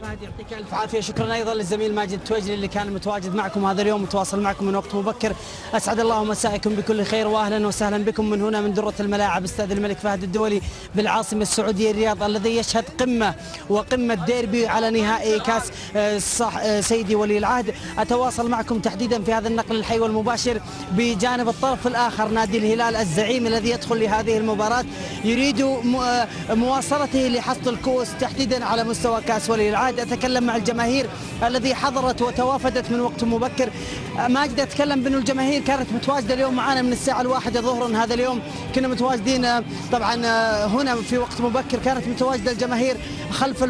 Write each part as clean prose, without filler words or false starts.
فهد يعطيك الف عافيه. شكرا ايضا للزميل ماجد التويجري اللي كان متواجد معكم هذا اليوم، متواصل معكم من وقت مبكر. اسعد الله مساءكم بكل خير، واهلا وسهلا بكم من هنا من درة الملاعب استاد الملك فهد الدولي بالعاصمه السعوديه الرياض، الذي يشهد قمه وقمه ديربي على نهائي كاس سيدي ولي العهد. اتواصل معكم تحديدا في هذا النقل الحي والمباشر بجانب الطرف الاخر نادي الهلال الزعيم الذي يدخل لهذه المباراه يريد مواصلته لحصد الكؤوس تحديدا على مستوى كاس ولي العهد. أتكلم مع الجماهير الذي حضرت وتوافدت من وقت مبكر. ماجد أتكلم بأن الجماهير كانت متواجدة اليوم معنا من الساعة 1 ظهرا هذا اليوم. كنا متواجدين طبعا هنا في وقت مبكر، كانت متواجدة الجماهير خلف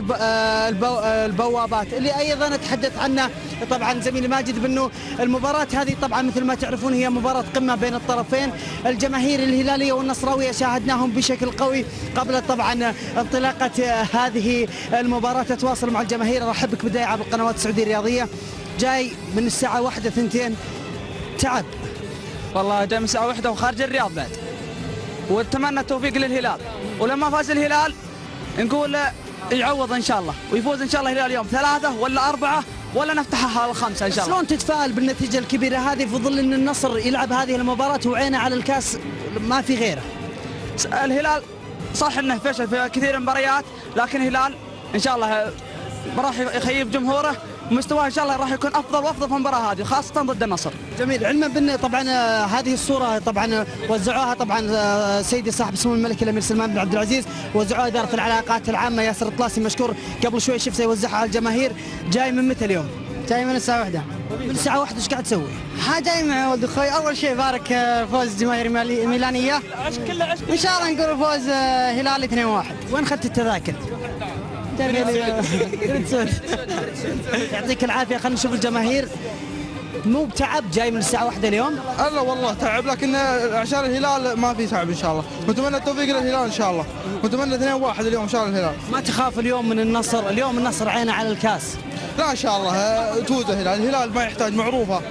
البوابات اللي أيضا تحدث عنها طبعا زميلي ماجد بأنه المباراة هذه طبعا مثل ما تعرفون هي مباراة قمة بين الطرفين. الجماهير الهلالية والنصراوية شاهدناهم بشكل قوي قبل طبعا انطلاقة هذه المباراة. تتواصل مع الجماهير. ارحب بك بداية عبر القنوات السعودية الرياضية. جاي من الساعة 1 2 تعب؟ والله جاي من الساعة 1 وخارج الرياض بعد، واتمنى التوفيق للهلال، ولما فاز الهلال نقول يعوض ان شاء الله ويفوز ان شاء الله الهلال اليوم 3 ولا 4 ولا نفتحها على 5 ان شاء الله. شلون تتفائل بالنتيجة الكبيرة هذه في ظل ان النصر يلعب هذه المباراة وعينه على الكاس ما في غيره؟ الهلال صح انه فشل في كثير من المباريات، لكن الهلال ان شاء الله راح يخيب جمهوره، مستواه ان شاء الله راح يكون افضل وافضل في المباراه هذه خاصه ضد النصر. جميل. علما بان طبعا هذه الصوره طبعا وزعوها طبعا سيدي صاحب سمو الملك الامير سلمان بن عبد العزيز، وزعوها اداره العلاقات العامه ياسر الطلاسي مشكور قبل شوي شفته يوزعها على الجماهير. جاي من متى اليوم؟ جاي من الساعة 1. من الساعه 1 ايش قاعد تسوي؟ جاي مع ولد اخوي. اول شيء بارك فوز جماهير ميلانيه، ان شاء الله نقول فوز هلال 2-1. وين اخذت التذاكر؟ يعطيك العافيه. خلينا نشوف الجماهير. مو بتعب جاي من الساعه 1 اليوم؟ الله والله تعب، لكن عشان الهلال ما في تعب ان شاء الله. نتمنى التوفيق للهلال ان شاء الله، نتمنى 2-1 اليوم ان شاء الله الهلال. ما تخاف اليوم من النصر؟ اليوم النصر عينه على الكاس. لا ان شاء الله تفوز الهلال ما يحتاج، معروفه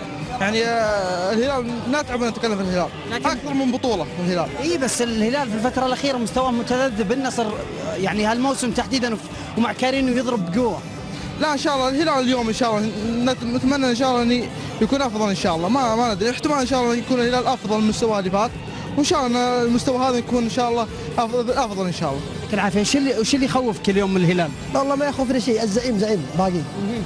يعني الهلال نتعب نتكلم في الهلال اكثر من بطوله الهلال. اي بس الهلال في الفتره الاخيره مستواه متذبذب. النصر يعني هالموسم تحديدا ومع كارينو يضرب بقوه. لا ان شاء الله الهلال اليوم ان شاء الله نتمنى ان شاء الله انه يكون افضل ان شاء الله. ما ندري، احتمال ان شاء الله يكون الهلال افضل من المستوى اللي فات، وان شاء الله المستوى هذا يكون ان شاء الله افضل ان شاء الله. يعطيك العافيه. وش اللي يخوفك اليوم من الهلال؟ والله ما يخوفنا شيء، الزعيم زعيم باقي.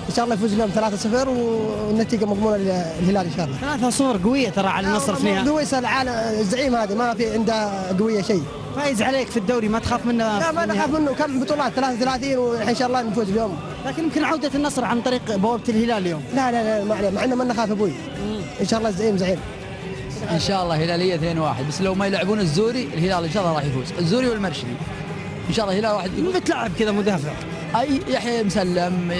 ان شاء الله يفوز اليوم 3-0 والنتيجه مضمونه للهلال ان شاء الله. 3 صور قويه ترى على النصر في نهائي. قوي العالم الزعيم هذا ما في عنده قويه شيء. فايز عليك في الدوري ما تخاف منه؟ لا ما نخاف منه، كم بطولات 33 والحين ان شاء الله نفوز اليوم. لكن يمكن عوده النصر عن طريق بوابه الهلال اليوم. لا ما عليه، مع انه ما نخاف ابوي. ان شاء الله الزعيم زعيم. ان شاء الله هلاليه 2-1، بس لو ما يلعبون الزوري الهلال ان شاء الله راح يفوز، الزوري والمرشدي ان شاء الله. الهلال واحد من بتلعب كذا مدافع؟ اي يحيى مسلم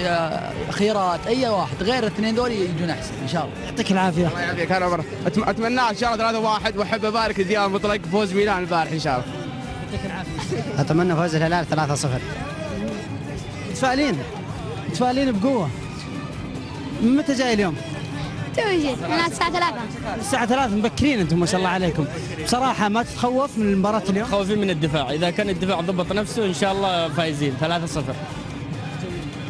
خيرات، اي واحد غير الاثنين ذول يجون احسن ان شاء الله. يعطيك العافيه. الله يعافيك. انا اتمنى ان شاء الله 3-1، واحب ابارك لزياد مطلق فوز ميلان البارح ان شاء الله. يعطيك العافيه. اتمنى فوز الهلال 3-0. متفائلين بقوه. من متى جاي اليوم؟ توجد أنا الساعة 3. الساعة 3 مبكرين انتم ما شاء الله عليكم. بصراحة ما تتخوف من المباراة اليوم؟ خوفين من الدفاع، إذا كان الدفاع ضبط نفسه إن شاء الله فايزين 3-0.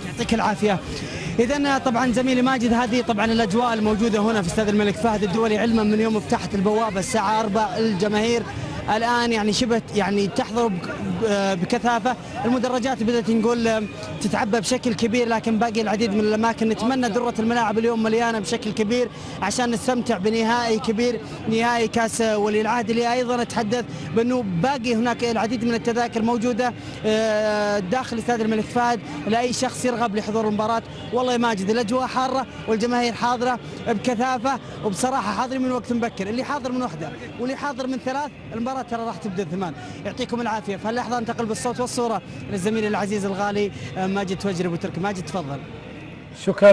يعطيك العافية. إذا طبعا زميلي ماجد هذه طبعا الأجواء الموجودة هنا في استاد الملك فهد الدولي، علما من يوم فتحت البوابة الساعة 4 الجماهير الآن يعني شبه يعني تحضر بكثافة. المدرجات بدأت نقول تتعبى بشكل كبير، لكن باقي العديد من الأماكن. نتمنى درة الملاعب اليوم مليانة بشكل كبير عشان نستمتع بنهائي كبير، نهائي كاس ولي العهد، اللي أيضا أتحدث بأنه باقي هناك العديد من التذاكر موجودة داخل استاد الملك فهد لأي شخص يرغب لحضور المباراة. والله يا ماجد الأجواء حارة والجماهير حاضرة بكثافة، وبصراحة حاضرين من وقت مبكر. اللي حاضر من 1 واللي حاضر من 3 المباراة ترى راح تبدأ 8. يعطيكم العافية. في هاللحظة انتقل بالصوت والصورة للزميل العزيز الغالي ماجد التويجري. ابو تركي. ماجد تفضل. شكرا.